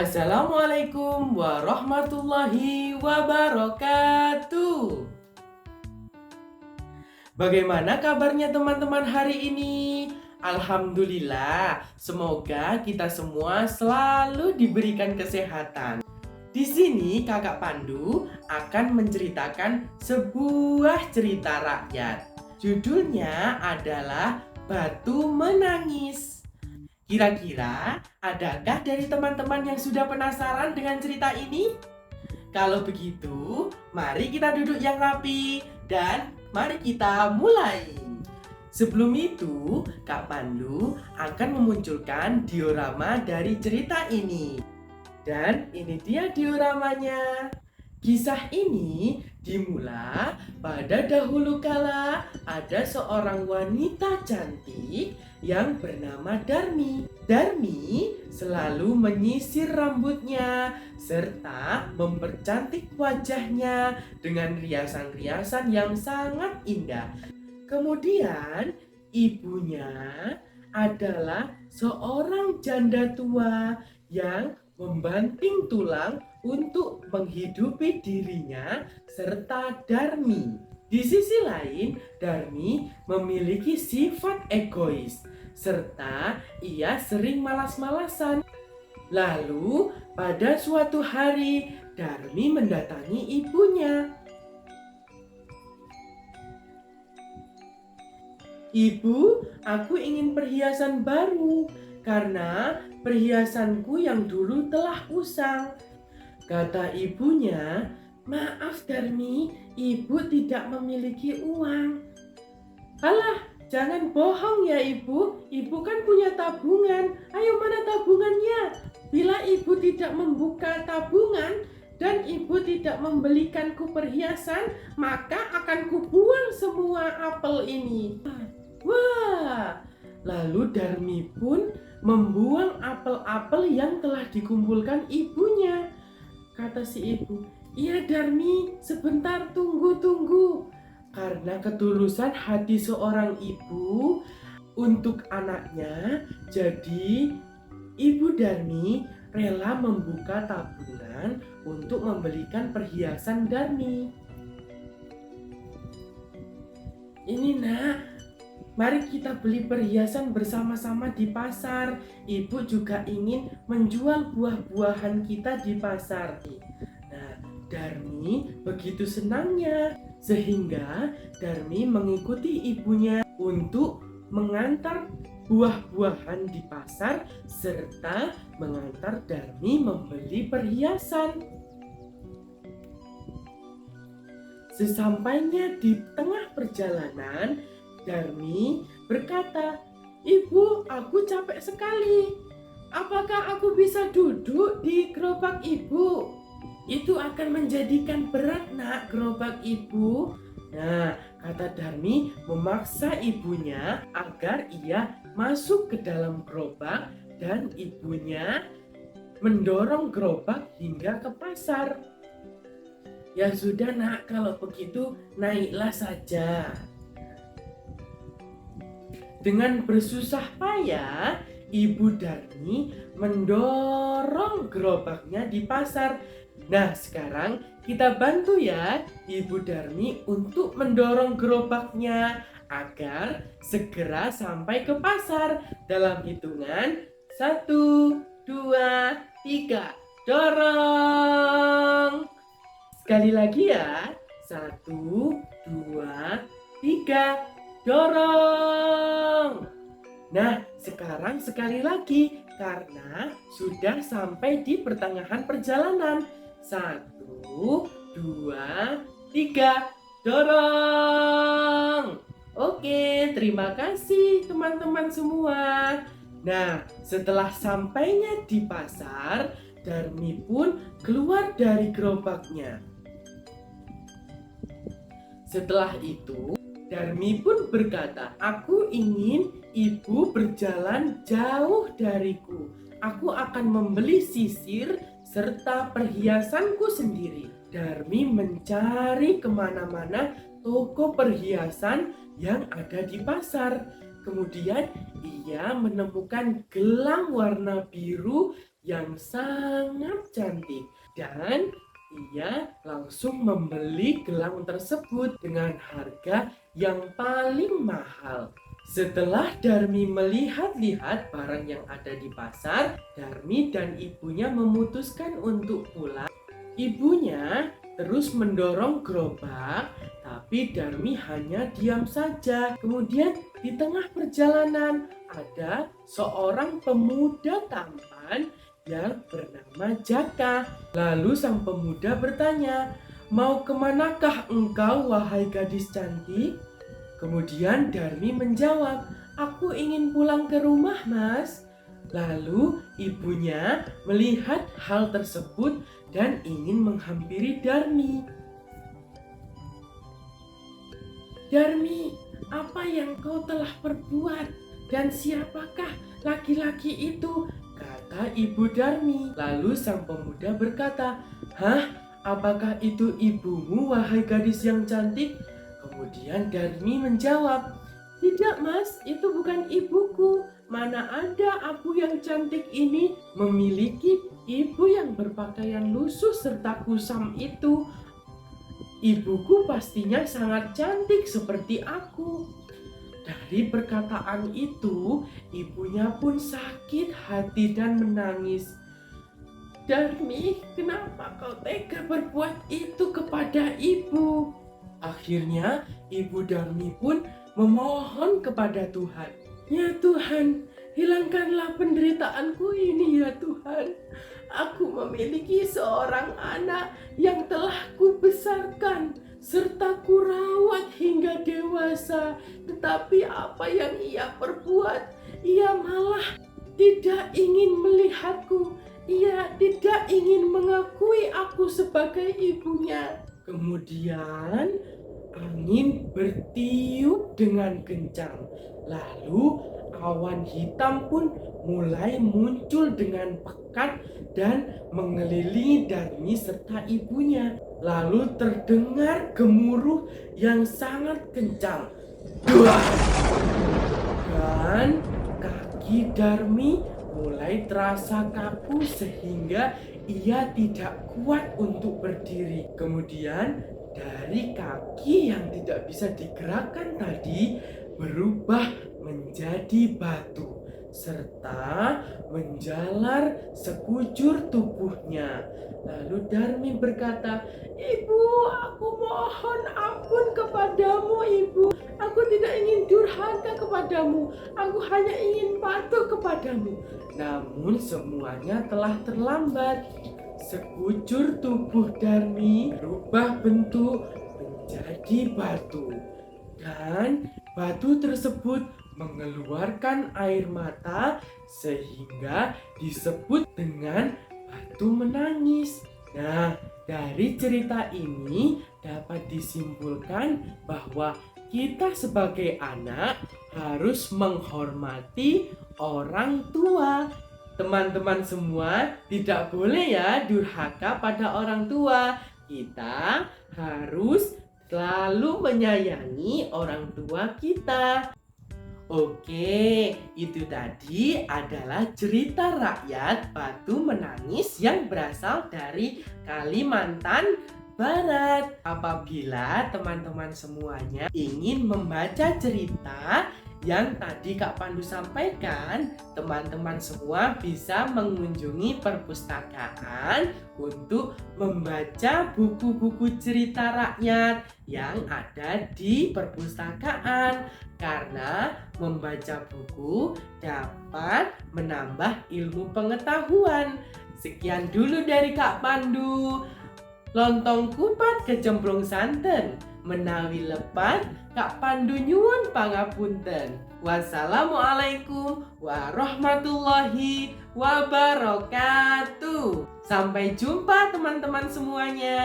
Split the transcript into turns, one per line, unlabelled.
Assalamualaikum warahmatullahi wabarakatuh. Bagaimana kabarnya teman-teman hari ini? Alhamdulillah, semoga kita semua selalu diberikan kesehatan. Di sini Kakak Pandu akan menceritakan sebuah cerita rakyat. Judulnya adalah Batu Menangis. Kira-kira adakah dari teman-teman yang sudah penasaran dengan cerita ini? Kalau begitu, mari kita duduk yang rapi dan mari kita mulai. Sebelum itu, Kak Pandu akan memunculkan diorama dari cerita ini. Dan ini dia dioramanya. Kisah ini dimulai pada dahulu kala ada seorang wanita cantik yang bernama Darmi. Darmi selalu menyisir rambutnya serta mempercantik wajahnya dengan riasan-riasan yang sangat indah. Kemudian ibunya adalah seorang janda tua yang membanting tulang untuk menghidupi dirinya serta Darmi. Di sisi lain, Darmi memiliki sifat egois serta ia sering malas-malasan. Lalu, pada suatu hari, Darmi mendatangi ibunya. "Ibu, aku ingin perhiasan baru karena perhiasanku yang dulu telah usang," kata ibunya. "Maaf Darmi, ibu tidak memiliki uang." "Alah, jangan bohong ya ibu, ibu kan punya tabungan. Ayo mana tabungannya? Bila ibu tidak membuka tabungan dan ibu tidak membelikanku perhiasan, maka akan kubuang semua apel ini." Wah, lalu Darmi pun membuang apel-apel yang telah dikumpulkan ibunya. Kata si ibu, "Iya Darmi, sebentar tunggu. Karena ketulusan hati seorang ibu untuk anaknya, jadi Ibu Darmi rela membuka tabungan untuk membelikan perhiasan Darmi. "Ini nak, mari kita beli perhiasan bersama-sama di pasar. Ibu juga ingin menjual buah-buahan kita di pasar." Nah, Darmi begitu senangnya sehingga Darmi mengikuti ibunya untuk mengantar buah-buahan di pasar serta mengantar Darmi membeli perhiasan. Sesampainya di tengah perjalanan, Darmi berkata, "Ibu, aku capek sekali. Apakah aku bisa duduk di gerobak ibu?" "Itu akan menjadikan berat nak gerobak ibu." Nah, kata Darmi memaksa ibunya agar ia masuk ke dalam gerobak dan ibunya mendorong gerobak hingga ke pasar. "Ya sudah nak, kalau begitu naiklah saja." Dengan bersusah payah, Ibu Darmi mendorong gerobaknya di pasar. Nah, sekarang kita bantu ya Ibu Darmi untuk mendorong gerobaknya agar segera sampai ke pasar. Dalam hitungan 1, 2, 3, dorong. Sekali lagi ya, 1, 2, 3, dorong. Nah, sekarang sekali lagi karena sudah sampai di pertengahan perjalanan. 1, 2, 3, dorong. Oke, terima kasih teman-teman semua. Nah, setelah sampainya di pasar, Darmi pun keluar dari gerobaknya. Setelah itu, Darmi pun berkata, "Aku ingin ibu berjalan jauh dariku. Aku akan membeli sisir serta perhiasanku sendiri." Darmi mencari kemana-mana toko perhiasan yang ada di pasar. Kemudian ia menemukan gelang warna biru yang sangat cantik dan ia langsung membeli gelang tersebut dengan harga yang paling mahal. Setelah Darmi melihat-lihat barang yang ada di pasar, Darmi dan ibunya memutuskan untuk pulang. Ibunya terus mendorong gerobak, tapi Darmi hanya diam saja. Kemudian di tengah perjalanan ada seorang pemuda tampan yang bernama Jaka. Lalu sang pemuda bertanya, "Mau kemanakah engkau, wahai gadis cantik?" Kemudian Darmi menjawab, "Aku ingin pulang ke rumah, Mas." Lalu ibunya melihat hal tersebut dan ingin menghampiri Darmi. "Darmi, apa yang kau telah perbuat? Dan siapakah laki-laki itu?" kata ibu Darmi. Lalu sang pemuda berkata, "Hah? Apakah itu ibumu, wahai gadis yang cantik?" Kemudian Darmi menjawab, "Tidak, Mas, itu bukan ibuku. Mana ada aku yang cantik ini memiliki ibu yang berpakaian lusuh serta kusam itu. Ibuku pastinya sangat cantik seperti aku." Dari perkataan itu, ibunya pun sakit hati dan menangis. "Darmi, kenapa kau tega berbuat itu kepada ibu?" Akhirnya, ibu Darmi pun memohon kepada Tuhan. "Ya Tuhan, hilangkanlah penderitaanku ini ya Tuhan. Aku memiliki seorang anak yang telah kubesarkan serta kurawat hingga dewasa. Tetapi apa yang ia perbuat? Ia malah tidak ingin melihatku. Ia tidak ingin mengakui aku sebagai ibunya." Kemudian angin bertiup dengan kencang. Lalu awan hitam pun mulai muncul dengan pekat dan mengelilingi Darmi serta ibunya. Lalu terdengar gemuruh yang sangat kencang. Duah! Dan kaki Darmi mulai terasa kaku sehingga ia tidak kuat untuk berdiri. Kemudian dari kaki yang tidak bisa digerakkan tadi berubah menjadi batu serta menjalar sekujur tubuhnya. Lalu Darmi berkata, "Ibu, aku mohon ampun kepadamu, Ibu. Aku tidak ingin durhaka kepadamu. Aku hanya ingin patuh kepadamu." Namun semuanya telah terlambat. Sekujur tubuh Darmi berubah bentuk menjadi batu. Dan batu tersebut mengeluarkan air mata sehingga disebut dengan batu menangis. Nah, dari cerita ini dapat disimpulkan bahwa kita sebagai anak harus menghormati orang tua. Teman-teman semua, tidak boleh ya durhaka pada orang tua. Kita harus selalu menyayangi orang tua kita. Oke, itu tadi adalah cerita rakyat Batu Menangis yang berasal dari Kalimantan Barat. Apabila teman-teman semuanya ingin membaca cerita yang tadi Kak Pandu sampaikan, teman-teman semua bisa mengunjungi perpustakaan untuk membaca buku-buku cerita rakyat yang ada di perpustakaan, karena membaca buku dapat menambah ilmu pengetahuan. Sekian dulu dari Kak Pandu. Lontong kupat kecemplung santen, menawi lepat Kak Pandu nyuwun pangapunten. Wassalamualaikum warahmatullahi wabarakatuh. Sampai jumpa teman-teman semuanya.